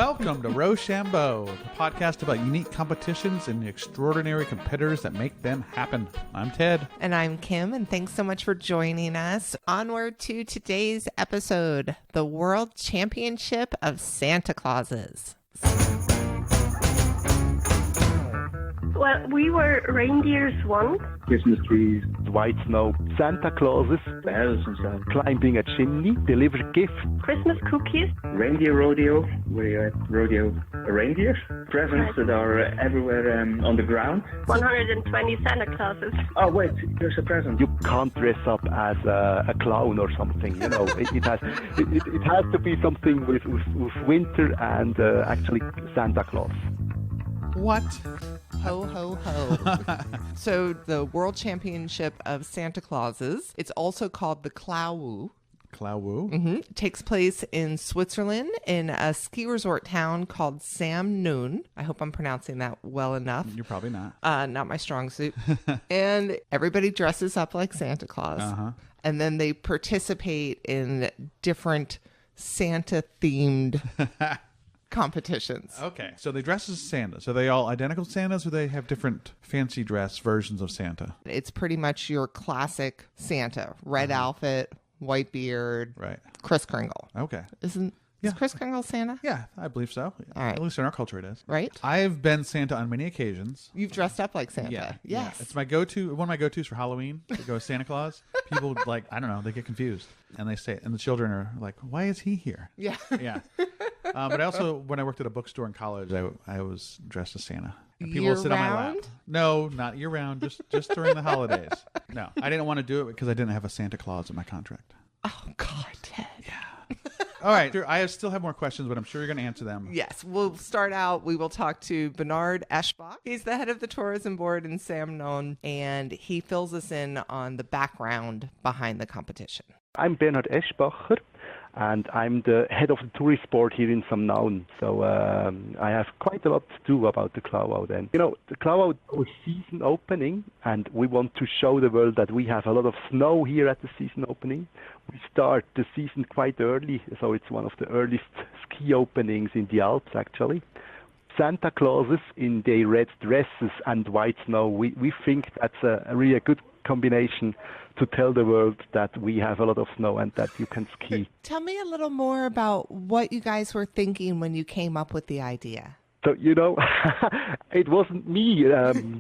Welcome to Rochambeau, the podcast about unique competitions and the extraordinary competitors that make them happen. I'm Ted. And I'm Kim, and thanks so much for joining us. Onward to today's episode, the World Championship of Santa Clauses. Well, we were reindeers once. Christmas trees, white snow, Santa Clauses, bells and stuff, climbing a chimney, deliver gifts, Christmas cookies. Reindeer rodeo. We rodeo reindeer. Presents that are everywhere on the ground. 120 Santa Clauses. Oh wait, there's a present. You can't dress up as a clown or something, you know. it has to be something with winter and actually Santa Claus. What? Ho, ho, ho. So the World Championship of Santa Clauses, it's also called the Klauau. Klauau? Takes place in Switzerland in a ski resort town called Samnoon. I hope I'm pronouncing that well enough. You're probably not. Not my strong suit. And everybody dresses up like Santa Claus. And then they participate in different Santa-themed competitions. Okay, so they dress as Santa. So they all identical Santas, or they have different fancy dress versions of Santa? It's pretty much your classic Santa. Red outfit, white beard, Right. Kris Kringle. Okay. Is Yeah. Kris Kringle Santa? Yeah, I believe so. All right. At least in our culture it is. Right? I've been Santa on many occasions. You've dressed up like Santa. Yeah. Yes. It's my go-to, one of my go-tos for Halloween, to go as Santa Claus. People, like, I don't know, they get confused. And they say, and the children are like, why is he here? Yeah. Yeah. But I also, when I worked at a bookstore in college, I was dressed as Santa. And people Year would sit on my lap. round? No, not year round, just during the holidays. No, I didn't want to do it because I didn't have a Santa Claus in my contract. Oh, God, Ted. All right, I still have more questions, but I'm sure you're going to answer them. Yes, we'll start out. We will talk to Bernard Eschbach. He's the head of the tourism board in Samnoon, and he fills us in on the background behind the competition. I'm Bernhard Eschbacher, and I'm the head of the tourist board here in Samnoon. So I have quite a lot to do about the Klauau then. You know, the Klauau is season opening, and we want to show the world that we have a lot of snow here at the season opening. We start the season quite early, so it's one of the earliest ski openings in the Alps, actually. Santa Clauses in their red dresses and white snow, we think that's a really good combination to tell the world that we have a lot of snow and that you can ski. Tell me a little more about what you guys were thinking when you came up with the idea. So, you know, it wasn't me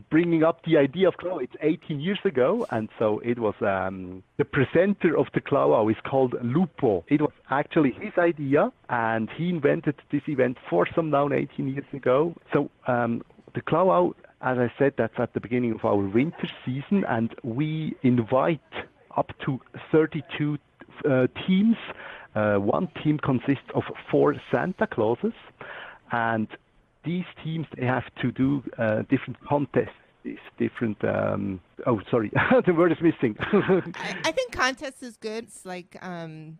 bringing up the idea of Klauau. It's 18 years ago, and so it was the presenter of the Klauau is called Lupo. It was actually his idea, and he invented this event for Samnoun 18 years ago. So the Klauau, as I said, that's at the beginning of our winter season, and we invite up to 32 teams. One team consists of 4 Santa Clauses, and these teams, they have to do different contests. These different, the word is missing. I think contest is good. It's like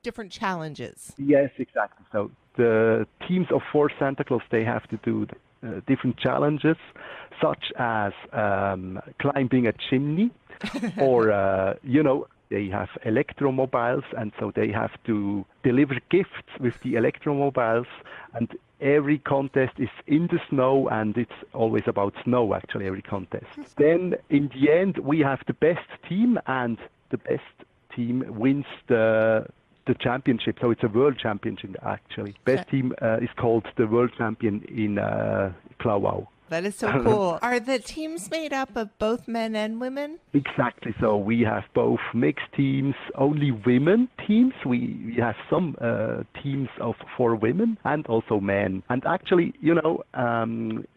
different challenges. Yes, exactly. So the teams of 4 Santa Claus, they have to do different challenges, such as climbing a chimney, or, you know, they have electromobiles, and so they have to deliver gifts with the electromobiles, and every contest is in the snow, and it's always about snow, actually, every contest. Then, in the end, we have the best team, and the best team wins the championship. So it's a world championship, actually. Best team is called the world champion in Klauau. That is so cool. Are the teams made up of both men and women? Exactly. So we have both mixed teams, only women teams. We have some teams for women and also men. And actually, you know,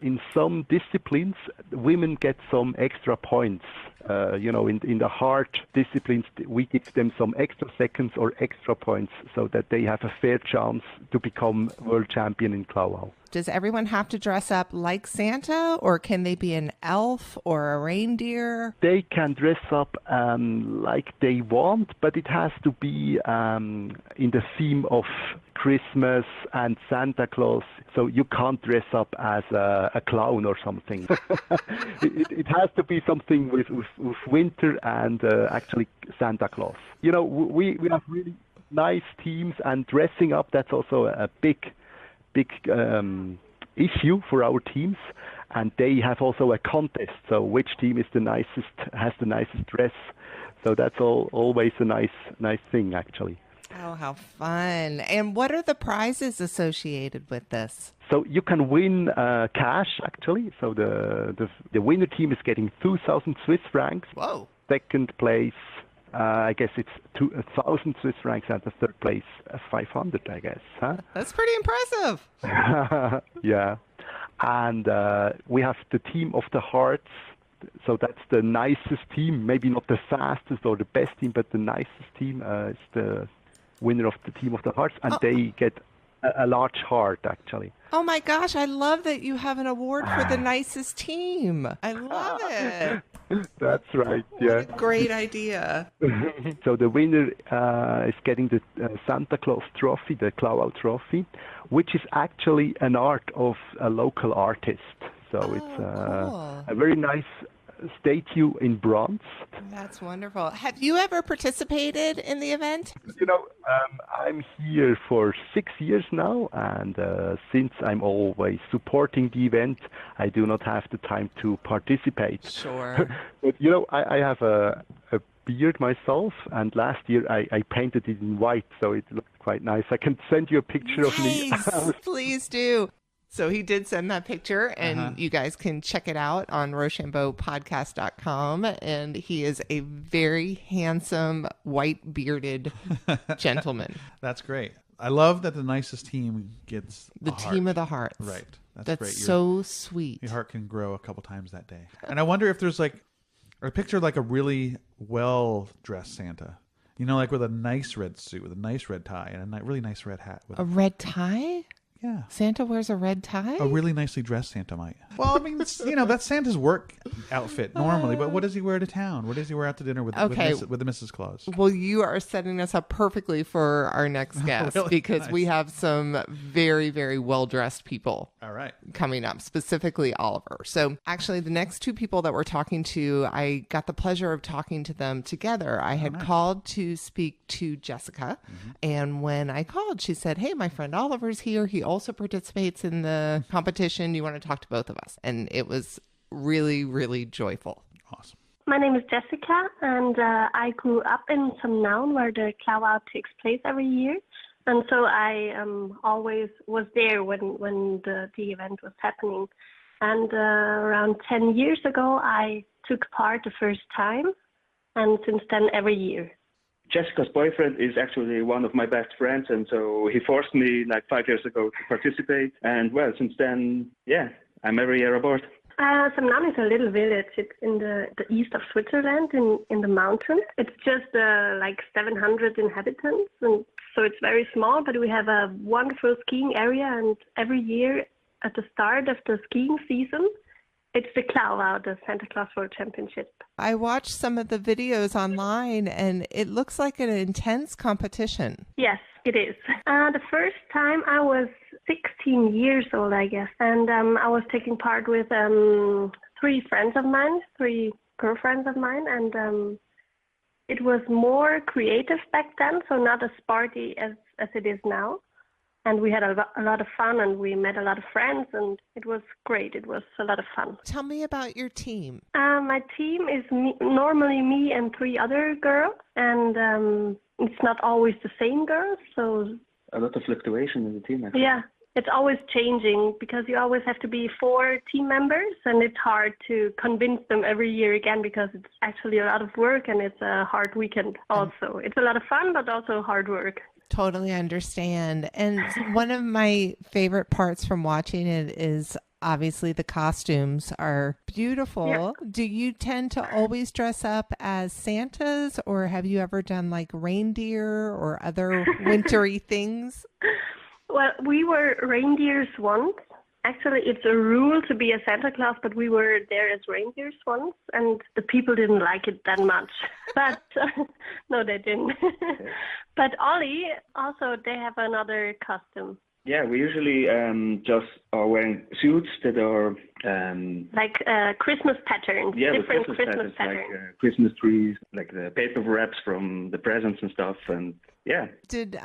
in some disciplines, women get some extra points. You know, in the hard disciplines, we give them some extra seconds or extra points so that they have a fair chance to become world champion in Klauau. Does everyone have to dress up like Santa, or can they be an elf or a reindeer? They can dress up like they want, but it has to be in the theme of Christmas and Santa Claus. So you can't dress up as a clown or something. it has to be something with winter and actually Santa Claus. You know, we have really nice teams, and dressing up, that's also a big big issue for our teams, and they have also a contest. So which team has the nicest dress? So that's always a nice thing, actually. Oh, how fun. And what are the prizes associated with this? So you can win cash, actually. So the winner team is getting 2,000 Swiss francs. Whoa. Second place, I guess it's 1,000 Swiss francs, and the third place, 500, I guess. Huh? That's pretty impressive. Yeah. And we have the team of the hearts. So that's the nicest team, maybe not the fastest or the best team, but the nicest team is the winner of the team of the hearts, and they get a large heart, actually. Oh my gosh, I love that you have an award for the nicest team. I love it. That's right, yeah. What a great idea. So the winner is getting the Santa Claus trophy, the Klauau trophy, which is actually an art of a local artist. So it's cool. a very nice statue in bronze. That's wonderful. Have you ever participated in the event? I'm here for 6 years now, and since I'm always supporting the event, I do not have the time to participate. Sure. But, I have a beard myself, and last year I painted it in white, so it looked quite nice. I can send you a picture of me. Please do. So he did send that picture, and you guys can check it out on RochambeauPodcast.com. And he is a very handsome, white-bearded gentleman. That's great. I love that the nicest team gets the team of the hearts. Right. That's great. so sweet. Your heart can grow a couple times that day. And I wonder if there's like a picture like a really well-dressed Santa. Like with a nice red suit, with a nice red tie, and a really nice red hat. A red tie? Yeah. Santa wears a red tie? A really nicely dressed Santa might. Well, I mean, that's Santa's work outfit normally, but what does he wear to town? What does he wear out to dinner with the Mrs. Claus? Well, you are setting us up perfectly for our next guest Really? because Nice. we have some very, very well-dressed people All right. coming up, specifically Oliver. So actually, the next two people that we're talking to, I got the pleasure of talking to them together. I had called to speak to Jessica, and when I called, she said, hey, my friend Oliver's here. He also participates in the competition. You want to talk to both of us? And it was really, really joyful. Awesome. My name is Jessica, and I grew up in Samnaun, where the Klauau takes place every year. And so I always was there when the event was happening. And around 10 years ago, I took part the first time, and since then, every year. Jessica's boyfriend is actually one of my best friends, and so he forced me like 5 years ago to participate. And well, since then, yeah, I'm every year aboard. Samnaun is a little village. It's in the east of Switzerland, in the mountains. It's just like 700 inhabitants, and so it's very small, but we have a wonderful skiing area, and every year at the start of the skiing season, it's the Klauau, the Santa Claus World Championship. I watched some of the videos online, and it looks like an intense competition. Yes, it is. The first time I was 16 years old, I guess, and I was taking part with 3 friends of mine, 3 girlfriends of mine, and it was more creative back then, so not as sporty as it is now. And we had a lot of fun, and we met a lot of friends, and it was great. It was a lot of fun. Tell me about your team. My team is normally me and 3 other girls, and it's not always the same girls. So A lot of fluctuation in the team, actually. yeah, it's always changing because you always have to be 4 team members, and it's hard to convince them every year again because it's actually a lot of work, and it's a hard weekend also. It's a lot of fun, but also hard work. Totally understand. And one of my favorite parts from watching it is obviously the costumes are beautiful. Yeah. Do you tend to always dress up as Santas, or have you ever done like reindeer or other wintry things? Well, we were reindeers once. Actually, it's a rule to be a Santa Claus, but we were there as reindeers once, and the people didn't like it that much. But no, they didn't. But Ollie, also, they have another costume. Yeah, we usually just are wearing suits that are Like Christmas patterns, yeah, with different Christmas Christmas patterns, patterns. like Christmas trees, like the paper wraps from the presents and stuff, and yeah. Did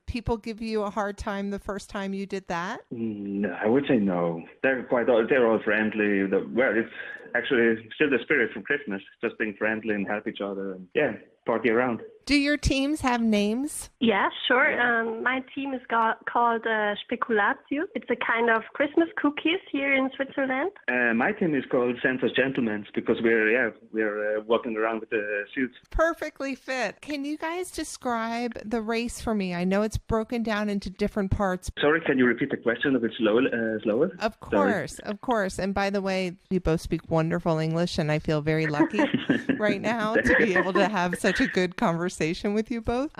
people give you a hard time the first time you did that? No, I would say no. They're all friendly. Well, it's actually still the spirit from Christmas, just being friendly and help each other, and yeah, party around. Do your teams have names? Yeah, sure. My team is called Speculatio. It's a kind of Christmas cookies here in Switzerland. My team is called Santa's Gentlemen because we're walking around with the suits. Perfectly fit. Can you guys describe the race for me? I know it's broken down into different parts. Sorry, can you repeat the question a bit slower? Of course, of course. And by the way, you both speak wonderful English, and I feel very lucky right now to be able to have such a good conversation with you both.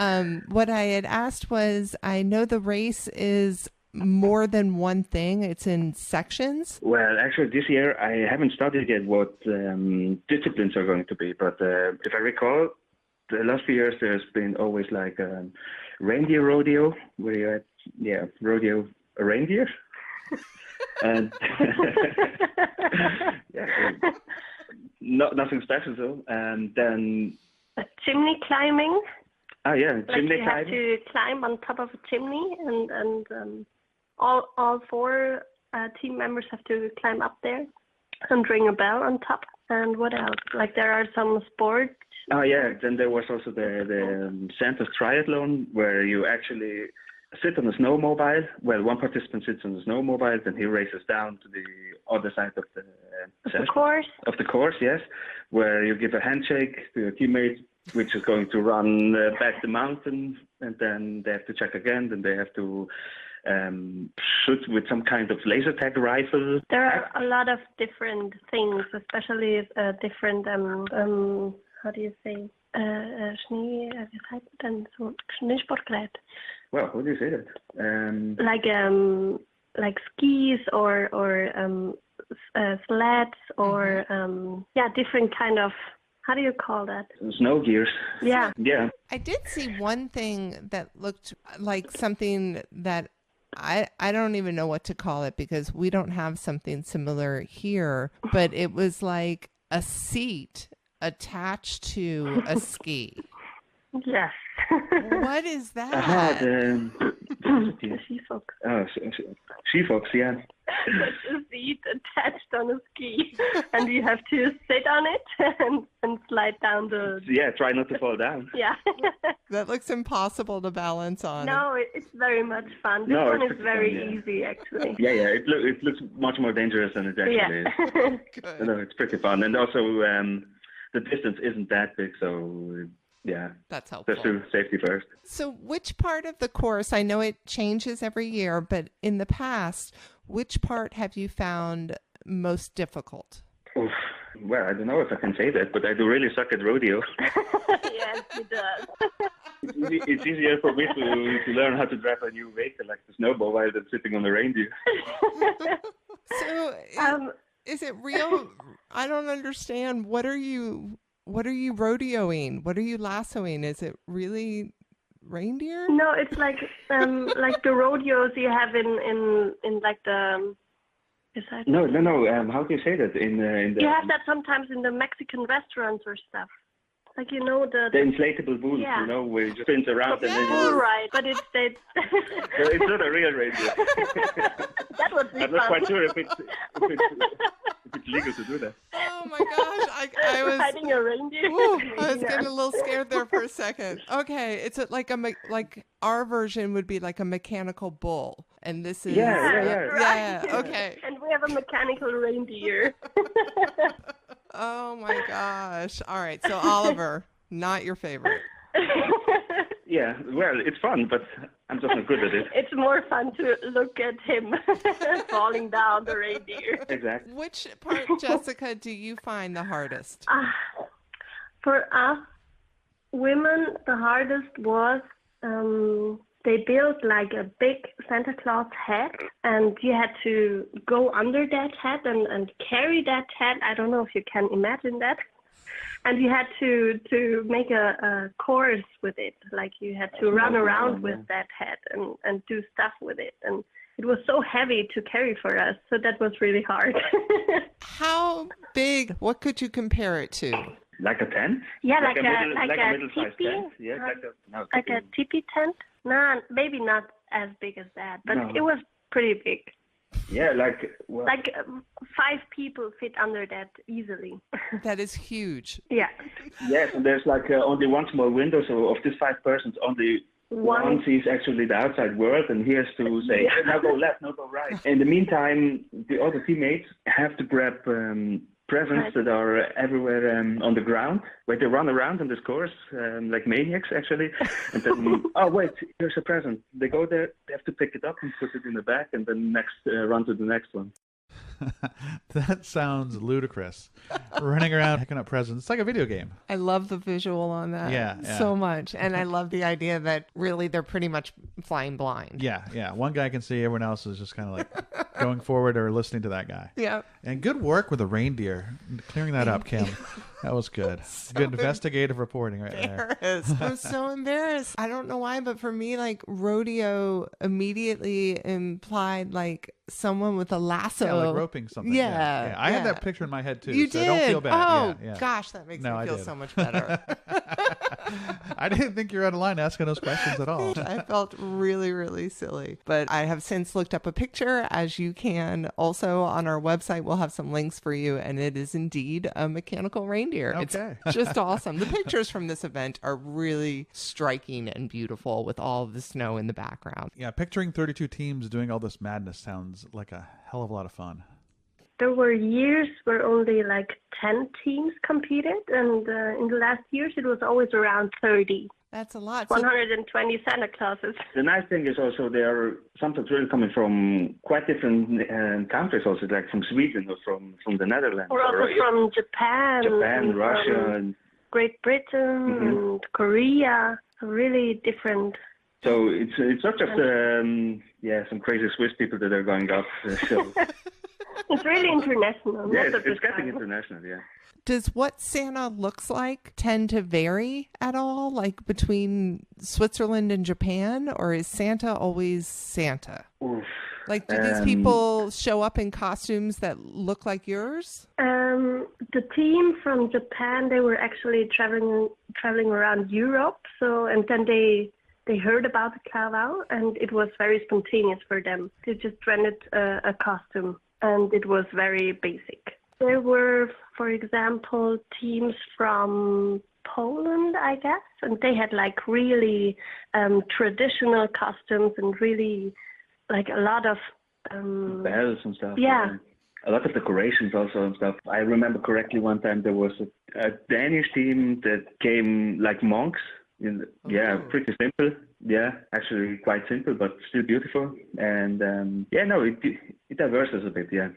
What I had asked was, I know the race is more than one thing. It's in sections. Well, actually, this year I haven't studied yet what disciplines are going to be, but if I recall, the last few years there's been always like reindeer rodeo, where you rodeo a reindeer. And nothing special though. And then Chimney climbing. Oh yeah, chimney you climbing. have to climb on top of a chimney, and all four team members have to climb up there and ring a bell on top. And what else? Like there are some sports. Oh yeah, then there was also the Santa's Triathlon, where you actually sit on a snowmobile. Well, one participant sits on the snowmobile, then he races down to the other side of the course. Of the course, yes, where you give a handshake to your teammate, which is going to run back the mountain, and then they have to check again. Then they have to shoot with some kind of laser tag rifle. There are a lot of different things, especially different how do you say? Schneesportgerät. Well, how do you say that? Like skis or sleds or different kind of, how do you call that? Snow gears. Yeah. Yeah. I did see one thing that looked like something that I don't even know what to call it, because we don't have something similar here, but it was like a seat attached to a ski. Yes. What is that? The Skifox. Oh, Skifox, yeah. It's a seat attached on a ski, and you have to sit on it and slide down the... Yeah, try not to fall down. Yeah. That looks impossible to balance on. No, it's very much fun. This one is very easy, actually. Yeah, it looks much more dangerous than it actually is. Good. No, it's pretty fun. And also, the distance isn't that big, so... Yeah, that's helpful. Let's do safety first. So which part of the course, I know it changes every year, but in the past, which part have you found most difficult? Oof. Well, I don't know if I can say that, but I do really suck at rodeo. Yes, he does. It's easier for me to learn how to drive a new vehicle like the snowmobile than sitting on the reindeer. So is it real? I don't understand. What are you rodeoing? What are you lassoing? Is it really reindeer? No, it's like the rodeos you have in like the. No. How do you say that in the? You have that sometimes in the Mexican restaurants or stuff. Like the inflatable bulls, where you just spin around and then. All right, but it's So it's not a real reindeer. That would be I'm not quite sure if it's legal to do that. Oh my gosh, I was hiding a reindeer. I was getting a little scared there for a second. Okay, it's like our version would be like a mechanical bull, and this is right. Okay. And we have a mechanical reindeer. Oh my gosh! All right, so Oliver, not your favorite. Yeah, well, it's fun, but I'm just not good at it. It's more fun to look at him falling down the reindeer. Exactly. Which part, Jessica, do you find the hardest? For us women, the hardest was they built like a big Santa Claus hat, and you had to go under that hat and carry that hat. I don't know if you can imagine that. And you had to make a course with it. Like you had to run around with that head and do stuff with it. And it was so heavy to carry for us. So that was really hard. How big? What could you compare it to? Like a tent? Yeah, like a middle-sized teepee. tent. Yeah, like a teepee tent. No, maybe not as big as that, but it was pretty big. Yeah, like 5 people fit under that easily. That is huge. Yeah. Yes, and there's like only one small window, so of these 5 persons, only one sees actually the outside world, and he has to say, now go left, now go right. In the meantime, the other teammates have to grab presents that are everywhere on the ground, where they run around on this course like maniacs, actually. And then, oh, wait, here's a present. They go there, they have to pick it up and put it in the bag, and then run to the next one. That sounds ludicrous. Running around picking up presents. It's like a video game. I love the visual on that so much. And I love the idea that really they're pretty much flying blind. Yeah. One guy can see, everyone else is just kind of like going forward or listening to that guy. Yeah. And good work with the reindeer. Clearing that up, Kim. That was good. Good investigative reporting right there. I'm so embarrassed. I don't know why, but for me, like, rodeo immediately implied like someone with a lasso. Yeah, like roping something. Yeah. I had that picture in my head too. You so did? I don't feel bad. Oh, gosh, that makes me feel so much better. I didn't think you were out of line asking those questions at all. I felt really, really silly. But I have since looked up a picture, as you can. Also on our website, we'll have some links for you. And it is indeed a mechanical reindeer. Okay. It's just awesome. The pictures from this event are really striking and beautiful with all of the snow in the background. Yeah, picturing 32 teams doing all this madness sounds like a hell of a lot of fun. There were years where only like 10 teams competed, and in the last years it was always around 30. That's a lot. 120 Santa Clauses. The nice thing is also they are sometimes really coming from quite different countries also, like from Sweden or from the Netherlands. Or also from Japan, Russia. And Great Britain and Korea. Really different. So it's not just some crazy Swiss people that are going up. So. It's really international. Yeah, it's getting international, yeah. Does what Santa looks like tend to vary at all, like between Switzerland and Japan, or is Santa always Santa? Oof. Like, do these people show up in costumes that look like yours? The team from Japan, they were actually traveling around Europe, and then they heard about the Carnival, and it was very spontaneous for them. They just rented a costume, and it was very basic. There were, for example, teams from Poland, I guess, and they had like really traditional costumes and really like a lot of bells and stuff. Yeah. A lot of decorations also and stuff. I remember correctly one time there was a Danish team that came like monks. Pretty simple. Yeah, actually quite simple, but still beautiful. And it diverses a bit. Yeah.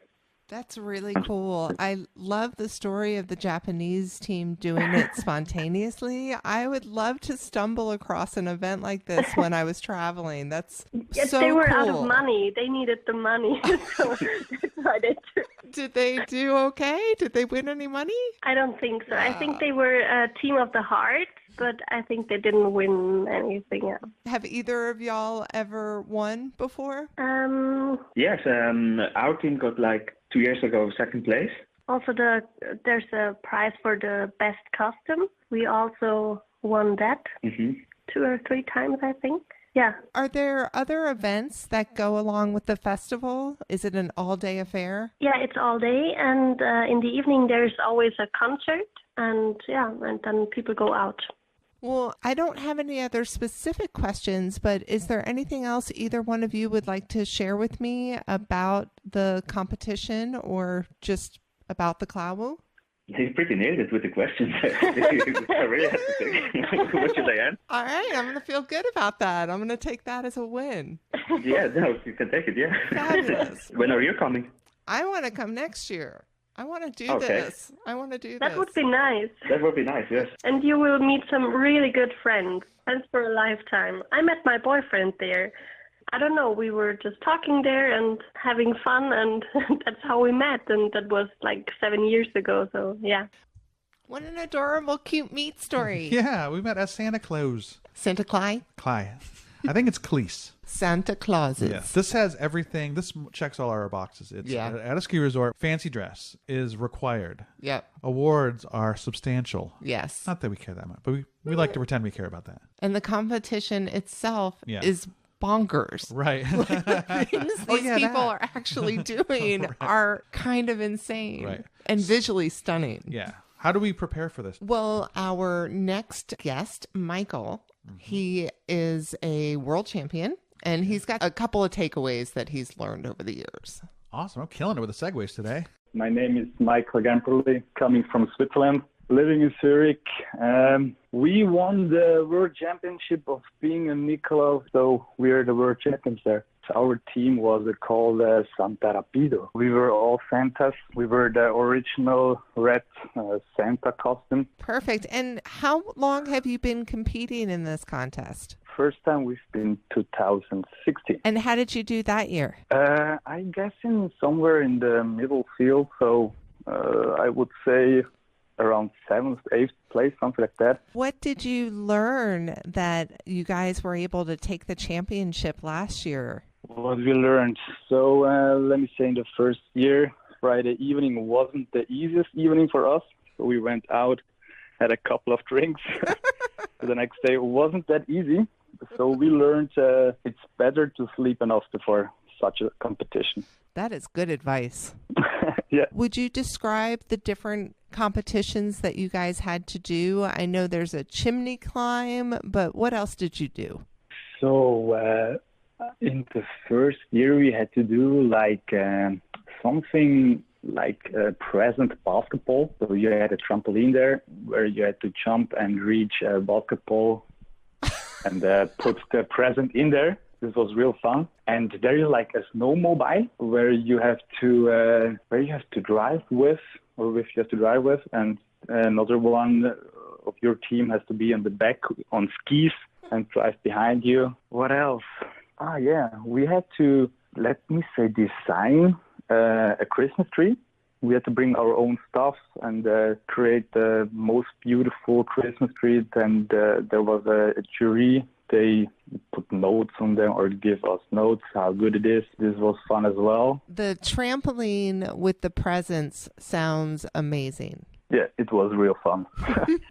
That's really cool. I love the story of the Japanese team doing it spontaneously. I would love to stumble across an event like this when I was traveling. That's so they were cool. out of money. They needed the money, so that's why they Did they do okay? Did they win any money? I don't think so. I think they were a team of the heart, but I think they didn't win anything else. Have either of y'all ever won before? Yes, our team got like 2 years ago second place. Also, there's a prize for the best costume. We also won that 2 or 3 times, I think. Yeah. Are there other events that go along with the festival? Is it an all-day affair? Yeah, it's all day, and in the evening there's always a concert, and then people go out. Well, I don't have any other specific questions, but is there anything else either one of you would like to share with me about the competition or just about the Klauwu? You pretty nailed it with the questions. I really have to think. What should I answer? All right, I'm going to feel good about that. I'm going to take that as a win. Yeah, no, you can take it, yeah. Fabulous. When are you coming? I want to come next year. I want to do this. I want to do this. That would be nice. That would be nice, yes. And you will meet some really good friends. Friends for a lifetime. I met my boyfriend there. I don't know, we were just talking there and having fun, and that's how we met, and that was like 7 years ago, so yeah. What an adorable, cute meat story. Yeah, we met as Santa Claus. Santa Claus? Cly. I think it's Cleese. Santa Clauses. Yeah. This has everything. This checks all our boxes. It's at a ski resort. Fancy dress is required. Yep. Awards are substantial. Yes. Not that we care that much, but we like to pretend we care about that. And the competition itself is bonkers. Right. Things these people are actually doing are kind of insane. Right. And visually stunning. Yeah. How do we prepare for this? Well, our next guest, Michael, he is a world champion, and he's got a couple of takeaways that he's learned over the years. Awesome. I'm killing it with the segues today. My name is Michael Gamperli, coming from Switzerland, living in Zurich. We won the World Championship of being a Nikolaus, so we're the World Champions there. Our team was called Santa Rapido. We were all Santas. We were the original red Santa costume. Perfect. And how long have you been competing in this contest? First time we've been 2016. And how did you do that year? I guess in somewhere in the middle field, so I would say around 7th, 8th place, something like that. What did you learn that you guys were able to take the championship last year? What we learned. So let me say in the first year, Friday evening wasn't the easiest evening for us. So we went out, had a couple of drinks. The next day it wasn't that easy. So we learned it's better to sleep enough before such a competition. That is good advice. Yeah. Would you describe the different competitions that you guys had to do? I know there's a chimney climb, but what else did you do? So in the first year we had to do like something like present basketball. So you had a trampoline there where you had to jump and reach a basketball and put the present in there. This was real fun. And there is like a snowmobile where you have to drive with, and another one of your team has to be on the back on skis and drive behind you. What else? We had to, let me say, design a Christmas tree. We had to bring our own stuff and create the most beautiful Christmas tree. And there was a jury. They put notes on them or give us notes how good it is. This was fun as well. The trampoline with the presents sounds amazing. Yeah, it was real fun.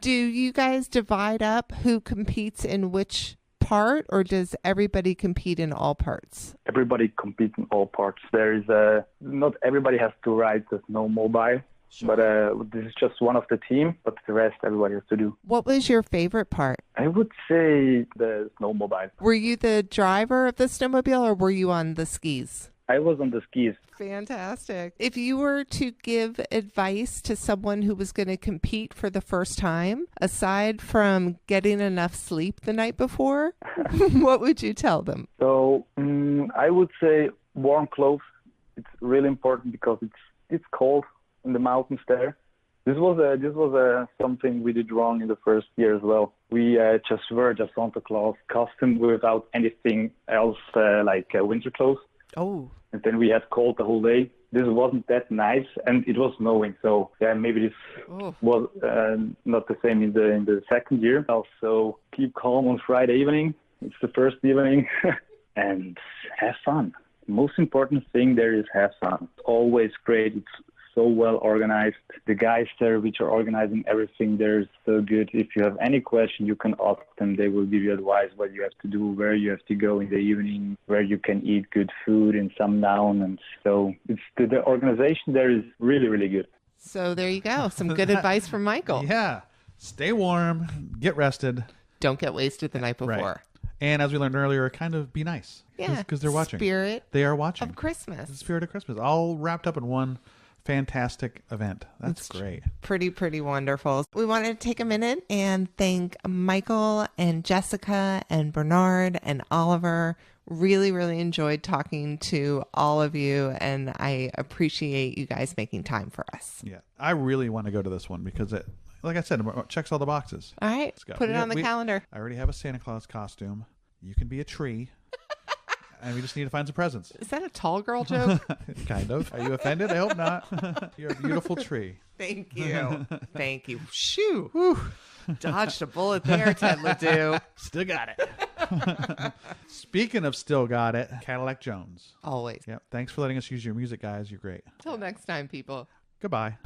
Do you guys divide up who competes in which part, or does everybody compete in all parts? Everybody competes in all parts. There is not everybody has to ride the snowmobile. Sure. But this is just one of the team, but the rest everybody has to do. What was your favorite part? I would say the snowmobile. Were you the driver of the snowmobile or were you on the skis? I was on the skis. Fantastic. If you were to give advice to someone who was going to compete for the first time, aside from getting enough sleep the night before, what would you tell them? So I would say warm clothes. It's really important because it's cold in the mountains there. This was something we did wrong in the first year as well. We just wore the Santa Claus costume without anything else like winter clothes. Oh. And then we had cold the whole day. This wasn't that nice, and it was snowing. So yeah, maybe this was not the same in the second year. Also, keep calm on Friday evening. It's the first evening, and have fun. The most important thing there is have fun. It's always great. It's so well organized. The guys there which are organizing everything there is so good. If you have any question, you can ask them. They will give you advice what you have to do, where you have to go in the evening, where you can eat good food in some town. And so it's the organization there is really, really good. So there you go. Some good advice from Michael. Yeah. Stay warm, get rested. Don't get wasted the night before. Right. And as we learned earlier, kind of be nice. Yeah. Because they're watching. They are watching. Of Christmas. The spirit of Christmas. All wrapped up in one fantastic event. That's great. Pretty wonderful. We wanted to take a minute and thank Michael and Jessica and Bernard and Oliver. Really enjoyed talking to all of you, and I appreciate you guys making time for us. Yeah, I really want to go to this one because it, like I said, it checks all the boxes. All right, put it on the calendar. I already have a Santa Claus costume. You can be a tree. And we just need to find some presents. Is that a tall girl joke? Kind of. Are you offended? I hope not. You're a beautiful tree. Thank you. Thank you. Shoo. Whew. Dodged a bullet there, Ted Ledoux. Still got it. Speaking of still got it, Cadillac Jones. Always. Yep. Thanks for letting us use your music, guys. You're great. Till next time, people. Goodbye.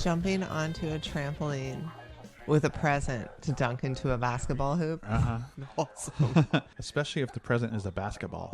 Jumping onto a trampoline with a present to dunk into a basketball hoop. Uh-huh. Awesome. Especially if the present is a basketball.